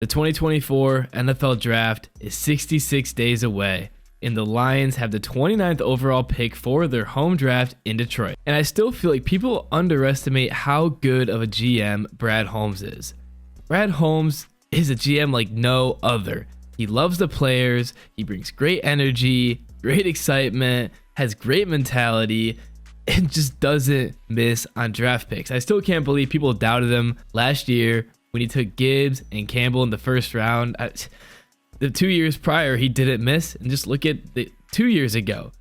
The 2024 NFL Draft is 66 days away, and the Lions have the 29th overall pick for their home draft in Detroit. And I still feel like people underestimate how good of a GM Brad Holmes is. Brad Holmes is a GM like no other. He loves the players, he brings great energy, great excitement, has great mentality, and just doesn't miss on draft picks. I still can't believe people doubted him last year when he took Gibbs and Campbell in the first round. The 2 years prior, he didn't miss. And just look at the 2 years ago.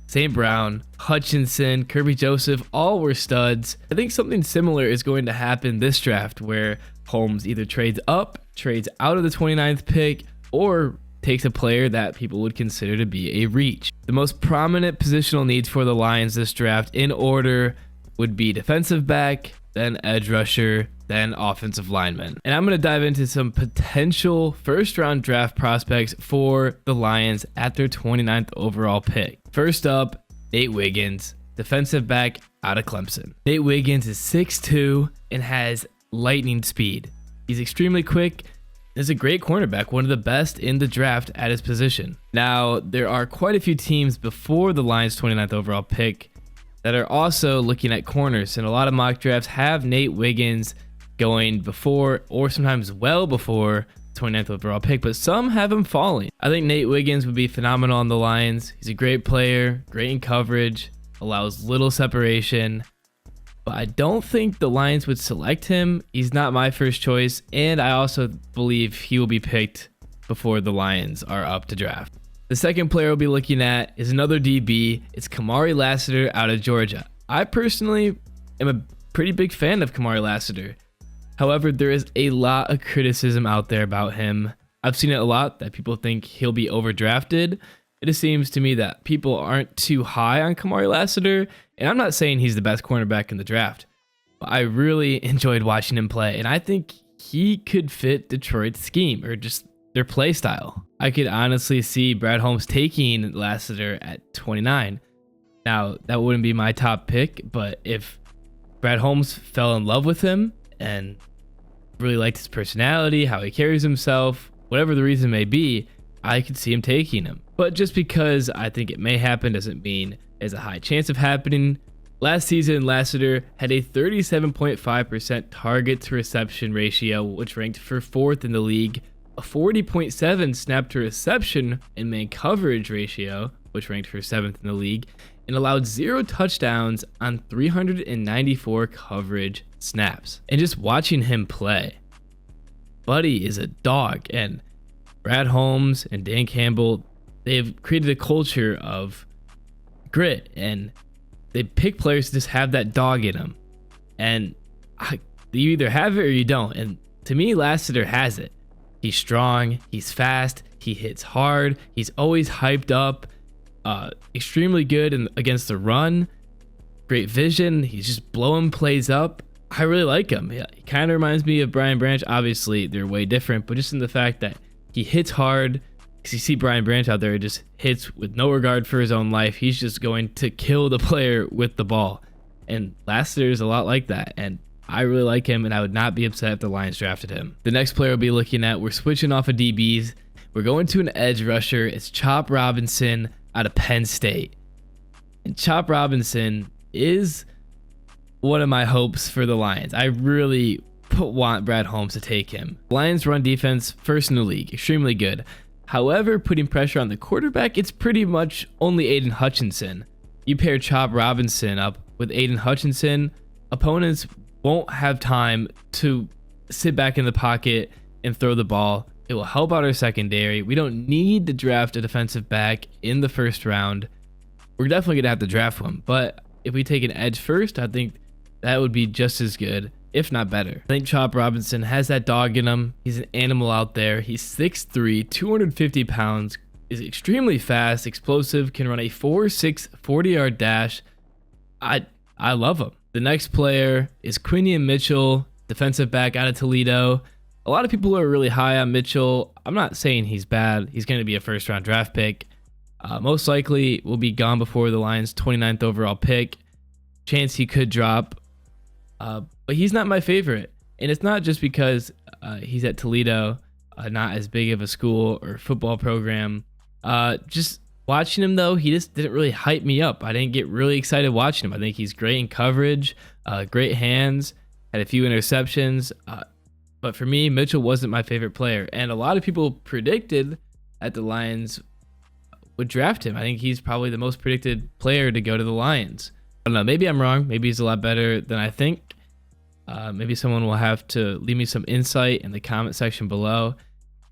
St. Brown, Hutchinson, Kirby Joseph, all were studs. I think something similar is going to happen this draft where Holmes either trades up, trades out of the 29th pick, or takes a player that people would consider to be a reach. The most prominent positional needs for the Lions this draft in order would be defensive back, then edge rusher, then offensive lineman. And I'm going to dive into some potential first round draft prospects for the Lions at their 29th overall pick. First up, Nate Wiggins, defensive back out of Clemson. Nate Wiggins is 6'2" and has lightning speed. He's extremely quick. Is a great cornerback, one of the best in the draft at his position. Now, there are quite a few teams before the Lions' 29th overall pick that are also looking at corners, and a lot of mock drafts have Nate Wiggins going before or sometimes well before 29th overall pick, but some have him falling. I think Nate Wiggins would be phenomenal on the Lions. He's a great player, great in coverage, allows little separation, but I don't think the Lions would select him. He's not my first choice, and I also believe he will be picked before the Lions are up to draft. The second player we'll be looking at is another DB. It's Kamari Lasser out of Georgia. I personally am a pretty big fan of Kamari Lasser. However, there is a lot of criticism out there about him. I've seen it a lot that people think he'll be overdrafted. It just seems to me that people aren't too high on Kamari Lasser, and I'm not saying he's the best cornerback in the draft, but I really enjoyed watching him play, and I think he could fit Detroit's scheme or just their play style. I could honestly see Brad Holmes taking Lasser at 29. Now, that wouldn't be my top pick, but if Brad Holmes fell in love with him and really liked his personality, how he carries himself, whatever the reason may be, I could see him taking him. But just because I think it may happen doesn't mean there's a high chance of happening. Last season, Lasser had a 37.5% target to reception ratio, which ranked for 4th in the league, a 40.7 snap to reception and man coverage ratio, which ranked for 7th in the league, and allowed 0 touchdowns on 394 coverage snaps. And just watching him play, buddy is a dog. And Brad Holmes and Dan Campbell, they've created a culture of grit, and they pick players to just have that dog in them. And you either have it or you don't. And to me, Lasser has it. He's strong, he's fast, he hits hard, he's always hyped up, extremely good against the run, great vision, he's just blowing plays up. I really like him. He kind of reminds me of Brian Branch. Obviously, they're way different, but just in the fact that he hits hard. Because you see Brian Branch out there, just hits with no regard for his own life. He's just going to kill the player with the ball. And Lasser is a lot like that. And I really like him, and I would not be upset if the Lions drafted him. The next player we'll be looking at, we're switching off of DBs. We're going to an edge rusher. It's Chop Robinson out of Penn State. And Chop Robinson is one of my hopes for the Lions. I really want Brad Holmes to take him. Lions run defense, first in the league, extremely good. However, putting pressure on the quarterback, it's pretty much only Aiden Hutchinson. You pair Chop Robinson up with Aiden Hutchinson, opponents won't have time to sit back in the pocket and throw the ball. It will help out our secondary. We don't need to draft a defensive back in the first round. We're definitely going to have to draft one, but if we take an edge first, I think that would be just as good, if not better. I think Chop Robinson has that dog in him. He's an animal out there. He's 6'3", 250 pounds, is extremely fast, explosive, can run a 4.6 40-yard dash. I love him. The next player is Quinnen Mitchell, defensive back out of Toledo. A lot of people are really high on Mitchell. I'm not saying he's bad. He's going to be a first-round draft pick. Most likely will be gone before the Lions' 29th overall pick. Chance he could drop. But he's not my favorite. And it's not just because he's at Toledo. not as big of a school or football program. Just watching him though, he just didn't really hype me up. I didn't get really excited watching him. I think he's great in coverage, great hands, had a few interceptions. But for me, Mitchell wasn't my favorite player. And a lot of people predicted that the Lions would draft him. I think he's probably the most predicted player to go to the Lions. I don't know. Maybe I'm wrong. Maybe he's a lot better than I think. Maybe someone will have to leave me some insight in the comment section below.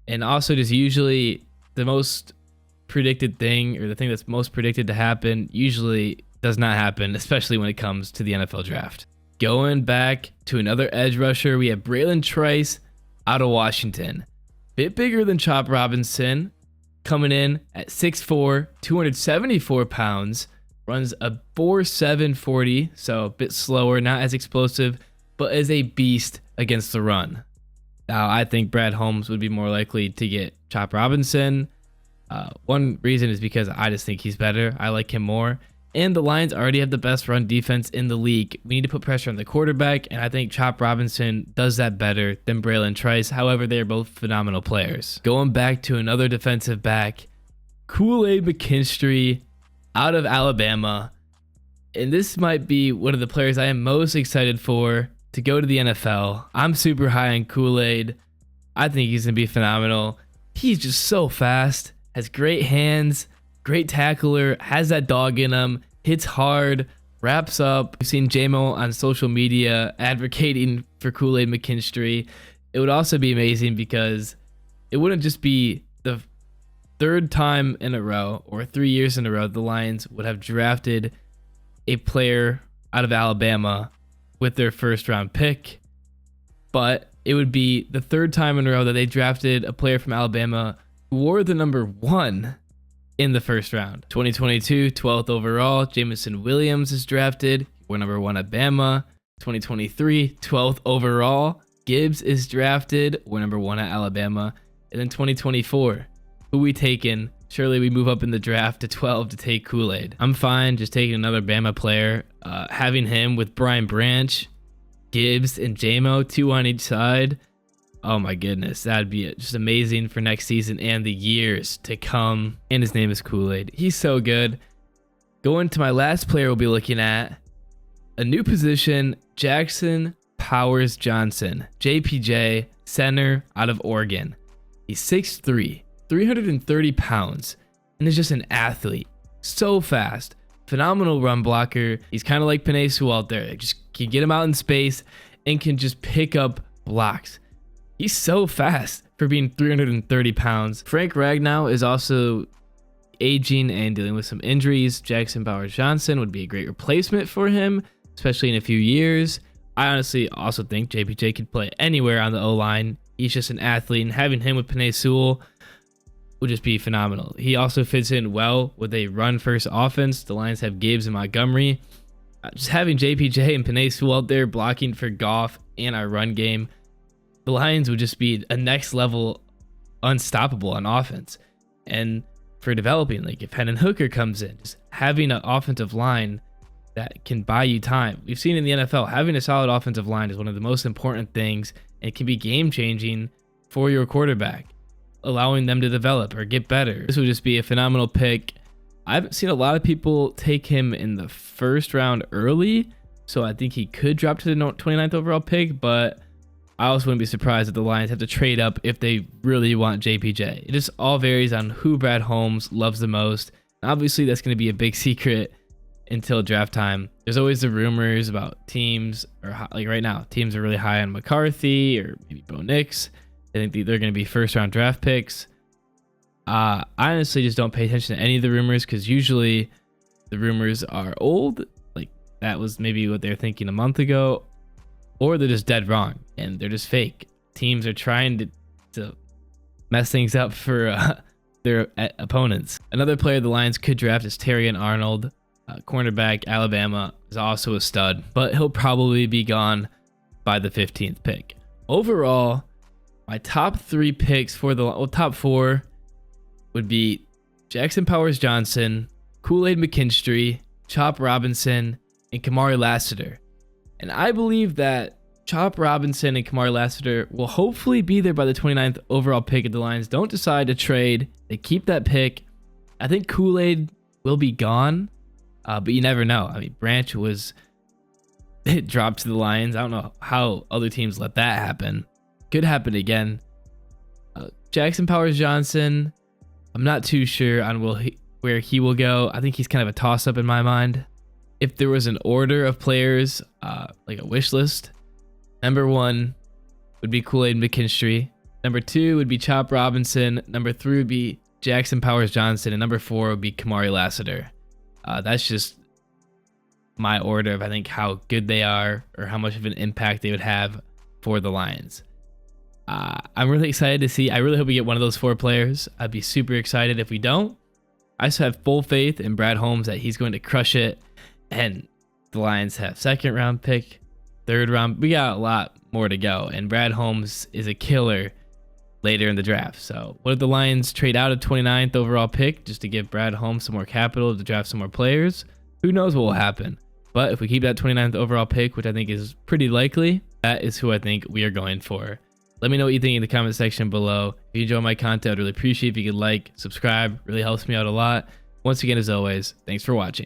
And also, just usually the most predicted thing, or the thing that's most predicted to happen, usually does not happen, especially when it comes to the NFL draft. Going back to another edge rusher, we have Braylon Trice out of Washington. Bit bigger than Chop Robinson, coming in at 6'4", 274 pounds, runs a 4.7 40, so a bit slower, not as explosive, but is a beast against the run. Now, I think Brad Holmes would be more likely to get Chop Robinson. One reason is because I just think he's better. I like him more. And the Lions already have the best run defense in the league. We need to put pressure on the quarterback, and I think Chop Robinson does that better than Braylon Trice. However, they are both phenomenal players. Going back to another defensive back, KoolAid McKinstry out of Alabama. And this might be one of the players I am most excited for to go to the NFL. I'm super high on KoolAid. I think he's going to be phenomenal. He's just so fast, has great hands, great tackler, has that dog in him, hits hard, wraps up. We've seen JMO on social media advocating for KoolAid McKinstry. It would also be amazing because it wouldn't just be the third time in a row or 3 years in a row the Lions would have drafted a player out of Alabama with their first round pick, but it would be the third time in a row that they drafted a player from Alabama who wore the number 1 in the first round. 2022, 12th overall, Jameson Williams is drafted. We're number 1 at Bama. 2023, 12th overall, Gibbs is drafted. We're number 1 at Alabama. And then 2024, who we taking? Surely we move up in the draft to 12 to take KoolAid. I'm fine just taking another Bama player, having him with Brian Branch, Gibbs, and JMO, 2 on each side. Oh my goodness, that'd be just amazing for next season and the years to come. And his name is KoolAid. He's so good. Going to my last player we'll be looking at, a new position, Jackson Powers Johnson, JPJ, center out of Oregon. He's 6'3", 330 pounds, and is just an athlete. So fast, phenomenal run blocker. He's kind of like Penei Sewell out there. Just can get him out in space and can just pick up blocks. He's so fast for being 330 pounds. Frank Ragnow is also aging and dealing with some injuries. Jackson Powers Johnson would be a great replacement for him, especially in a few years. I honestly also think JPJ could play anywhere on the O-line. He's just an athlete, and having him with Penei Sewell would just be phenomenal. He also fits in well with a run-first offense. The Lions have Gibbs and Montgomery. Just having JPJ and Penei Sewell out there blocking for Goff and our run game, the Lions would just be a next level unstoppable on offense. And for developing, like if Hendon Hooker comes in, just having an offensive line that can buy you time. We've seen in the NFL, having a solid offensive line is one of the most important things, and it can be game changing for your quarterback, allowing them to develop or get better. This would just be a phenomenal pick. I haven't seen a lot of people take him in the first round early, so I think he could drop to the 29th overall pick, but I also wouldn't be surprised if the Lions have to trade up if they really want JPJ. It just all varies on who Brad Holmes loves the most. And obviously, that's going to be a big secret until draft time. There's always the rumors about teams, or like right now, teams are really high on McCarthy or maybe Bo Nix. I think they're going to be first round draft picks. I honestly just don't pay attention to any of the rumors because usually the rumors are old. Like that was maybe what they were thinking a month ago, or they're just dead wrong and they're just fake. Teams are trying to mess things up for their opponents. Another player the Lions could draft is Terrion Arnold, cornerback, Alabama, is also a stud, but he'll probably be gone by the 15th pick. Overall, my top 3 picks for the top 4 would be Jackson Powers Johnson, KoolAid McKinstry, Chop Robinson, and Kamari Lasser. And I believe that Chop Robinson and Kamari Lasser will hopefully be there by the 29th overall pick if the Lions don't decide to trade. They keep that pick. I think KoolAid will be gone, but you never know. I mean, Branch was dropped to the Lions. I don't know how other teams let that happen. Could happen again. Jackson Powers-Johnson, I'm not too sure on where he will go. I think he's kind of a toss-up in my mind. If there was an order of players, like a wish list, number 1 would be KoolAid McKinstry. Number 2 would be Chop Robinson. Number 3 would be Jackson Powers-Johnson. And number 4 would be Kamari Lasser. That's just my order of, I think, how good they are or how much of an impact they would have for the Lions. I'm really excited to see. I really hope we get one of those 4 players. I'd be super excited if we don't. I just have full faith in Brad Holmes that he's going to crush it. And the Lions have 2nd round pick, 3rd round. We got a lot more to go. And Brad Holmes is a killer later in the draft. So what if the Lions trade out a 29th overall pick just to give Brad Holmes some more capital to draft some more players? Who knows what will happen? But if we keep that 29th overall pick, which I think is pretty likely, that is who I think we are going for. Let me know what you think in the comment section below. If you enjoy my content, I'd really appreciate if you could like, subscribe. Really helps me out a lot. Once again, as always, thanks for watching.